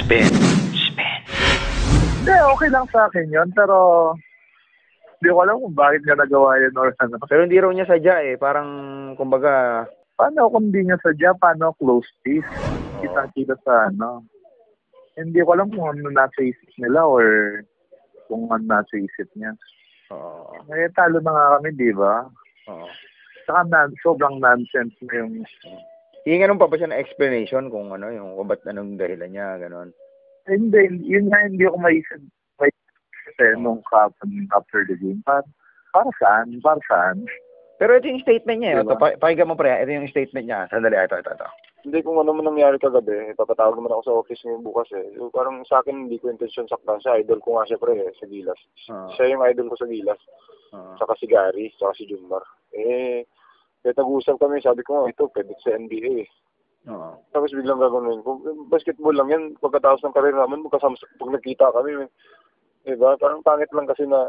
Spin. Hindi, okay lang sa akin yun, pero hindi ko alam kung bakit niya nagawa yun or ano. Pero hindi raw niya sadya eh. Parang, kumbaga... Paano kung hindi niya sadya, paano close this? Kita-kita sa ano. Hindi ko alam kung ano nasa isip nila or kung ano nasa isip niya. Oo. Eh, talo na nga kami, di ba? Oo. Saka sobrang nonsense na yung... Hihingan pa ba siya ng explanation kung ano, yung ba't anong dahilan niya, gano'n? Hindi, yun nga hindi ako maisip nung after the game. Para saan? Pero ito yung statement niya. Diba? Pakinggan mo pre, ito yung statement niya. Sandali, ito. Hindi kung ano man nangyari kagabi, papatawag naman ako sa office ngayon bukas eh. So, parang sa akin hindi ko intensyon saktan siya. Idol ko nga siya pre sa Gilas. Siya yung idol ko sa Gilas. Saka si Gary, saka si Junmar. Kaya nag-uusap kami, sabi ko ito pwede sa NBA eh. Tapos biglang gagawin ko, basketball lang yan, pagkatapos ng karir naman, magkasama pag nagkita kami. Diba? Parang pangit lang kasi na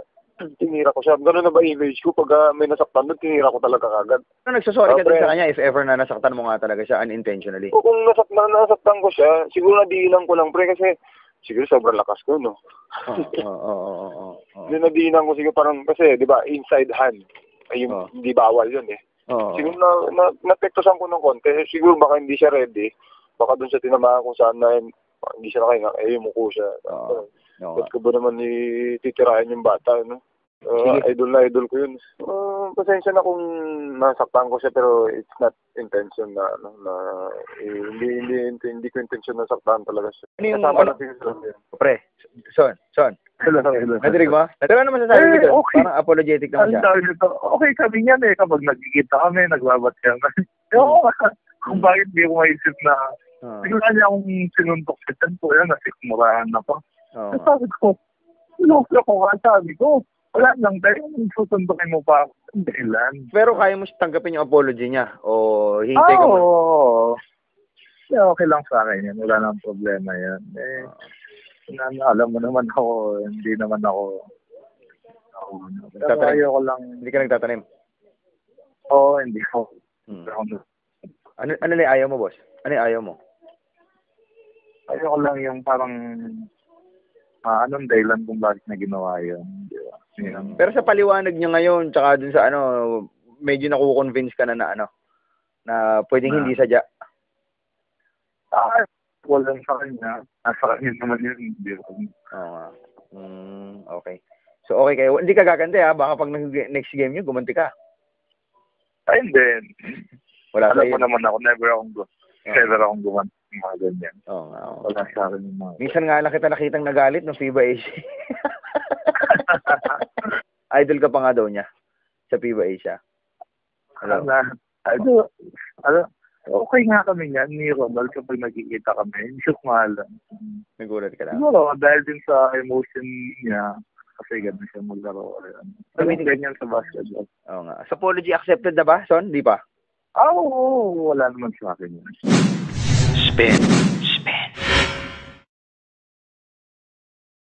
tinira ko siya. Gano'n na ba image ko? Pag may nasaktan doon, tinira ko talaga kagad. Nagsasorry ka din sa kanya if ever na nasaktan mo nga talaga siya unintentionally? Kung nasaktan ko siya, siguro nadiinan ko lang pre kasi siguro sobrang lakas ko, no? Nadiinan ko siguro parang kasi, di ba, inside hand. Ay, hindi bawal yun eh. Siguro napektosan ko ng konti. Siguro baka hindi siya ready. Baka doon siya tinamaan kung saan na hindi siya nakahinga. Yumuko siya. Ba't ko ba naman titirahin yung bata, no? Idol ko yun. Pasensya na kung nasaktan ko siya pero it's not intention na hindi ko intention na saktan talaga siya. Kasama na siya. Pre, Son. Hello. Nadirig mo? Pero ano masasabi dito? Okay. Parang apologetic naman siya. Okay kami yan eh. Kapag nagkikita kami, nagbabat yan. Kung bakit di ko maisip na bigla niya akong sinuntok sa chan ko yan, nasikmurahan na pa. Sabi ko, sabi ko, wala lang tayo, susundukin mo pa ako. Pero kaya mo tanggapin yung apology niya? O hintay ka mo? Oo. Yeah, okay lang sa akin yan. Wala nang problema yan. Alam mo naman ako, hindi naman ako ayoko lang. Hindi ka nagtatanim? Oo, hindi ako. Ano na ayaw mo, boss? Ano ayaw mo? Ayoko lang yung parang anong dahilan kung bakit na ginawa yun. Di ba? Pero sa paliwanag niya ngayon, tsaka dun sa medyo nakukonvince ka na pwedeng hindi sadya. Wala sa kanya. Nasa kanya naman yun. Hindi ba? Okay. So, okay kayo. Hindi ka gagante ha? Baka pag next game nyo, gumanti ka. Ay, hindi. Wala alam mo naman ako, never akong gumanti. Mga ganyan. Wala sa akin yung mga... Minsan nga lang kita nakitang nagalit ng FIBA Asia. Idol ka pa nga daw niya sa FIBA Asia. Okay nga kami niyan ni Ronald kapag nagkikita kami. Hindi ko alam. Nagulat ka lang? Siguro, dahil din sa emotion niya, kasi gano'n siya maglaro. Ganyan sa basketball. Oo nga. Sa apology accepted na ba, Son? Di pa? Oo, wala naman sa akin yun. Spin.